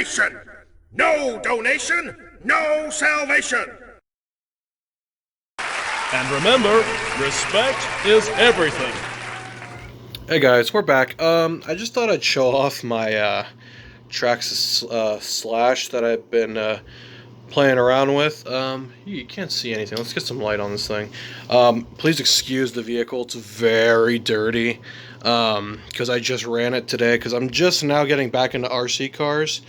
nation! No donation, no salvation! And remember, respect is everything. Hey guys, we're back. I just thought I'd show off my Traxxas Slash that I've been playing around with. You can't see anything. Let's get some light on this thing. Please excuse the vehicle. It's very dirty because I just ran it today because I'm just now getting back into RC cars.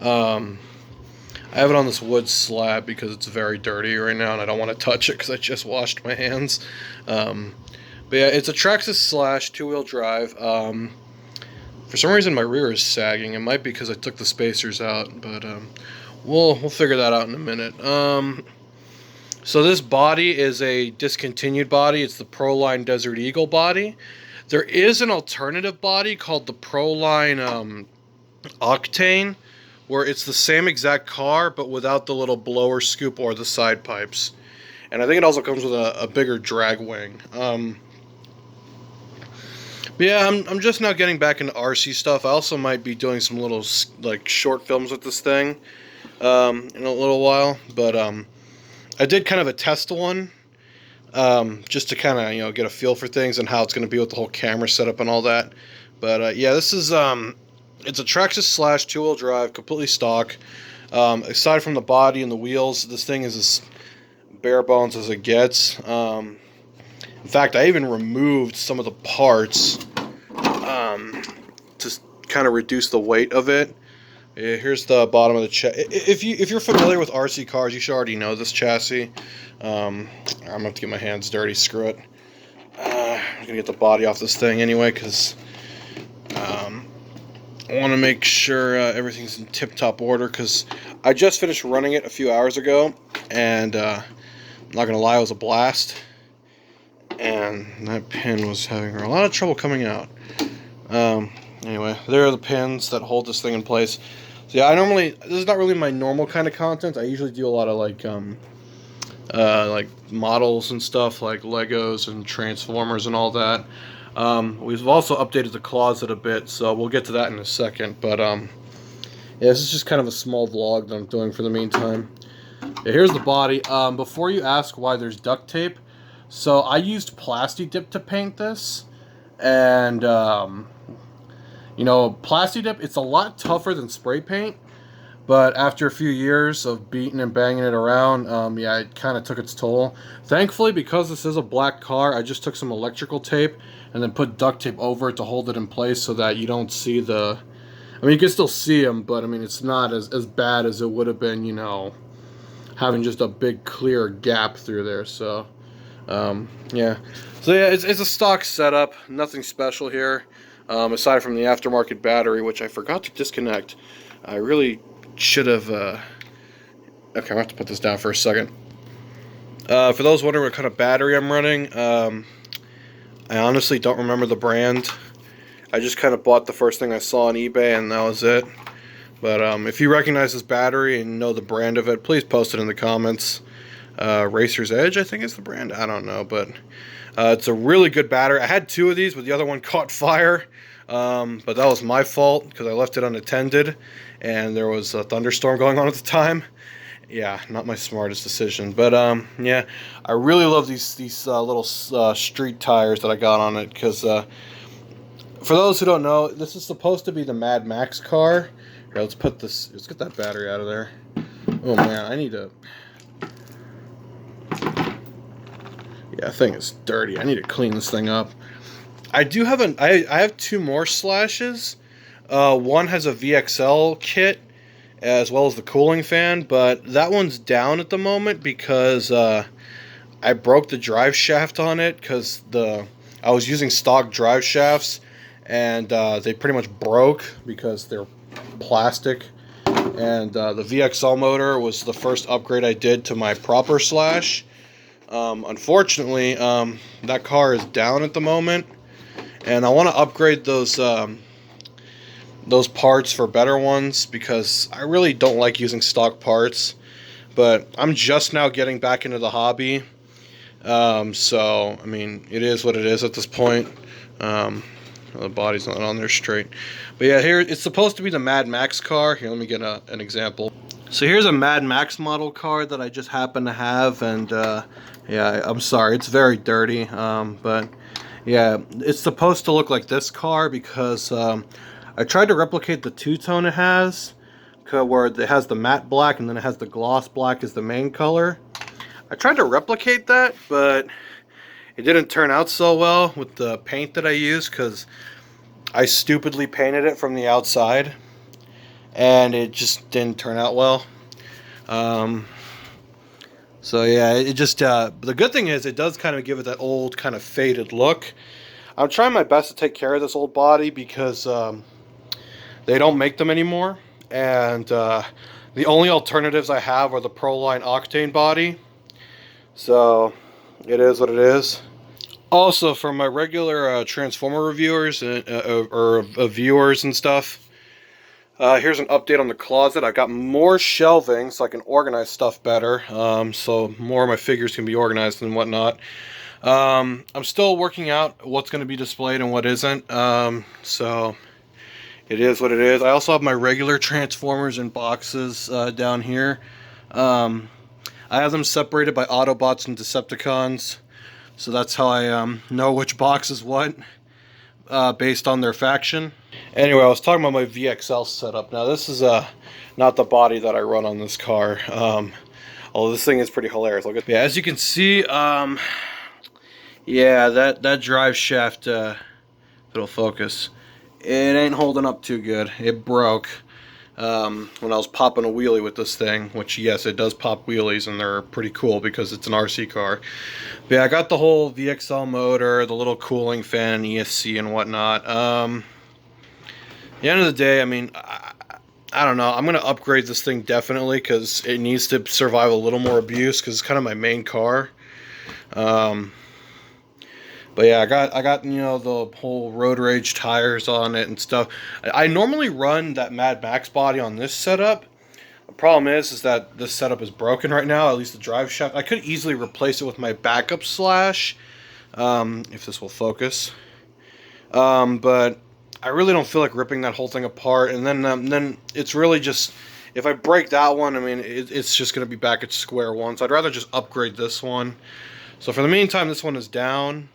I have it on this wood slab because it's very dirty right now and I don't want to touch it because I just washed my hands. But yeah, it's a Traxxas Slash 2-wheel drive. For some reason my rear is sagging. It might be because I took the spacers out, but we'll figure that out in a minute. So this body is a discontinued body. It's the Proline Desert Eagle body. There is an alternative body called the Proline Octane, where it's the same exact car but without the little blower scoop or the side pipes. And I think it also comes with a bigger drag wing. But yeah, I'm just now getting back into RC stuff. I also might be doing some little like short films with this thing in a little while. But I did kind of a test one just to kind of get a feel for things and how it's going to be with the whole camera setup and all that. But yeah, this is it's a Traxxas Slash 2-wheel drive, completely stock. Aside from the body and the wheels, this thing is as bare bones as it gets. In fact, I even removed some of the parts to kind of reduce the weight of it. Yeah, here's the bottom of the chassis. If you're familiar with RC cars, you should already know this chassis. I'm gonna have to get my hands dirty. Screw it. I'm gonna get the body off this thing anyway because I want to make sure everything's in tip-top order because I just finished running it a few hours ago, and I'm not gonna lie, it was a blast. And that pin was having a lot of trouble coming out. Anyway, there are the pins that hold this thing in place. So yeah, this is not really my normal kind of content. I usually do a lot of like models and stuff, like Legos and Transformers and all that. We've also updated the closet a bit, so we'll get to that in a second. But yeah, this is just kind of a small vlog that I'm doing for the meantime. Yeah, here's the body. Before you ask why there's duct tape, so I used Plasti Dip to paint this, and Plasti Dip, it's a lot tougher than spray paint, but after a few years of beating and banging it around, yeah, it kind of took its toll. Thankfully, because this is a black car, I just took some electrical tape and then put duct tape over it to hold it in place so that you don't see the... I mean, you can still see them, but I mean, it's not as bad as it would have been, having just a big clear gap through there. So yeah, it's a stock setup, nothing special here, aside from the aftermarket battery, which I forgot to disconnect. I really should have. Okay, I'm gonna have to put this down for a second. For those wondering what kind of battery I'm running, I honestly don't remember the brand. I just kind of bought the first thing I saw on eBay and that was it. But if you recognize this battery and know the brand of it, please post it in the comments. Racer's Edge, I think is the brand. I don't know, but it's a really good battery. I had two of these, but the other one caught fire. But that was my fault because I left it unattended, and there was a thunderstorm going on at the time. Yeah, not my smartest decision. But yeah, I really love these little street tires that I got on it because for those who don't know, this is supposed to be the Mad Max car. Here, let's get that battery out of there. Oh man, I need to... Yeah, that thing is dirty. I need to clean this thing up. I do have I have two more Slashes. One has a VXL kit as well as the cooling fan, but that one's down at the moment because I broke the drive shaft on it because I was using stock drive shafts and they pretty much broke because they're plastic. And the VXL motor was the first upgrade I did to my proper Slash. Unfortunately, that car is down at the moment, and I want to upgrade those parts for better ones because I really don't like using stock parts. But I'm just now getting back into the hobby, so I mean, it is what it is at this point. The body's not on there straight. But yeah, here it's supposed to be the Mad Max car. Here, let me get an example. So here's a Mad Max model car that I just happen to have, and yeah, I'm sorry, it's very dirty. But yeah, it's supposed to look like this car because I tried to replicate the two-tone it has, where it has the matte black and then it has the gloss black as the main color. I tried to replicate that, but it didn't turn out so well with the paint that I used because I stupidly painted it from the outside and it just didn't turn out well. So yeah, it just the good thing is it does kind of give it that old kind of faded look. I'm trying my best to take care of this old body because they don't make them anymore, and the only alternatives I have are the Proline Octane body. So it is what it is. Also, for my regular Transformer reviewers or viewers and stuff, here's an update on the closet. I got more shelving so I can organize stuff better, so more of my figures can be organized and whatnot. I'm still working out what's going to be displayed and what isn't, so it is what it is. I also have my regular Transformers in boxes down here. I have them separated by Autobots and Decepticons, so that's how I know which box is what, based on their faction. Anyway, I was talking about my VXL setup. Now this is not the body that I run on this car, although this thing is pretty hilarious. Look at, yeah, as you can see, yeah, that drive shaft, it'll focus, it ain't holding up too good. It broke when I was popping a wheelie with this thing, which yes, it does pop wheelies and they're pretty cool because it's an RC car. But yeah, I got the whole VXL motor, the little cooling fan, ESC and whatnot. At the end of the day, I mean, I don't know, I'm going to upgrade this thing definitely because it needs to survive a little more abuse because it's kind of my main car. But yeah, I got you know, the whole road rage tires on it and stuff. I normally run that Mad Max body on this setup. The problem is that this setup is broken right now, at least the drive shaft. I could easily replace it with my backup slash, if this will focus. But I really don't feel like ripping that whole thing apart. And then it's really just, if I break that one, I mean, it's just going to be back at square one. So I'd rather just upgrade this one. So for the meantime, this one is down.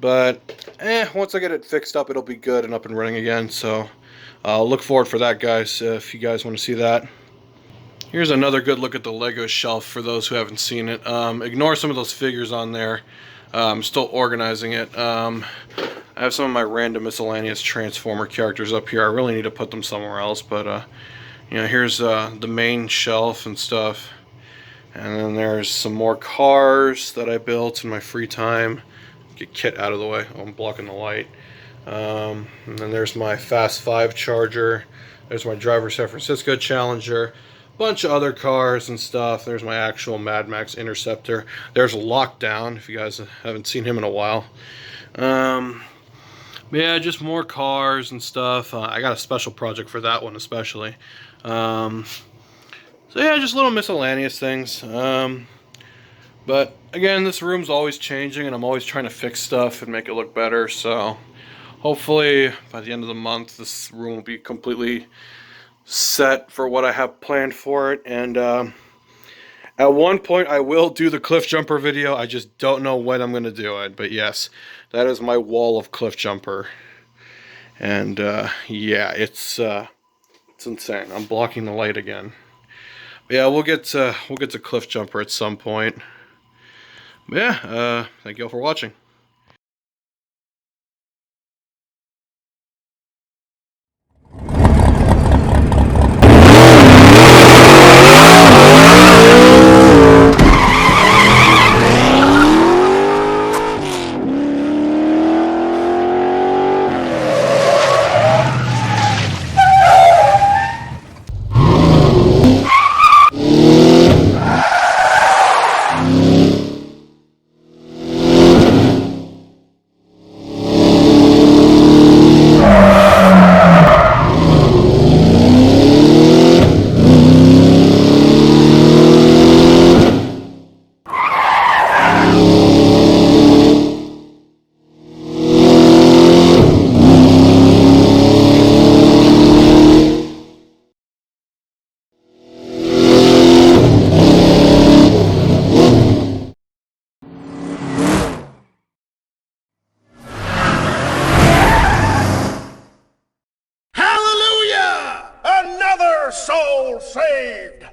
But, once I get it fixed up, it'll be good and up and running again. So, I'll look forward for that, guys, if you guys want to see that. Here's another good look at the Lego shelf for those who haven't seen it. Ignore some of those figures on there. I'm still organizing it. I have some of my random miscellaneous Transformer characters up here. I really need to put them somewhere else. But, you know, here's the main shelf and stuff. And then there's some more cars that I built in my free time. Get Kit out of the way. Oh, I'm blocking the light. And then there's my Fast 5 Charger. There's my Driver San Francisco Challenger. Bunch of other cars and stuff. There's my actual Mad Max Interceptor. There's Lockdown, if you guys haven't seen him in a while. Yeah, just more cars and stuff. I got a special project for that one especially. So yeah, just little miscellaneous things. But again, this room's always changing and I'm always trying to fix stuff and make it look better. So hopefully by the end of the month, this room will be completely set for what I have planned for it. And at one point I will do the cliff jumper video. I just don't know when I'm going to do it. But yes, that is my wall of cliff jumper. And yeah, it's insane. I'm blocking the light again. But yeah, we'll get to cliff jumper at some point. But yeah, thank you all for watching. saved!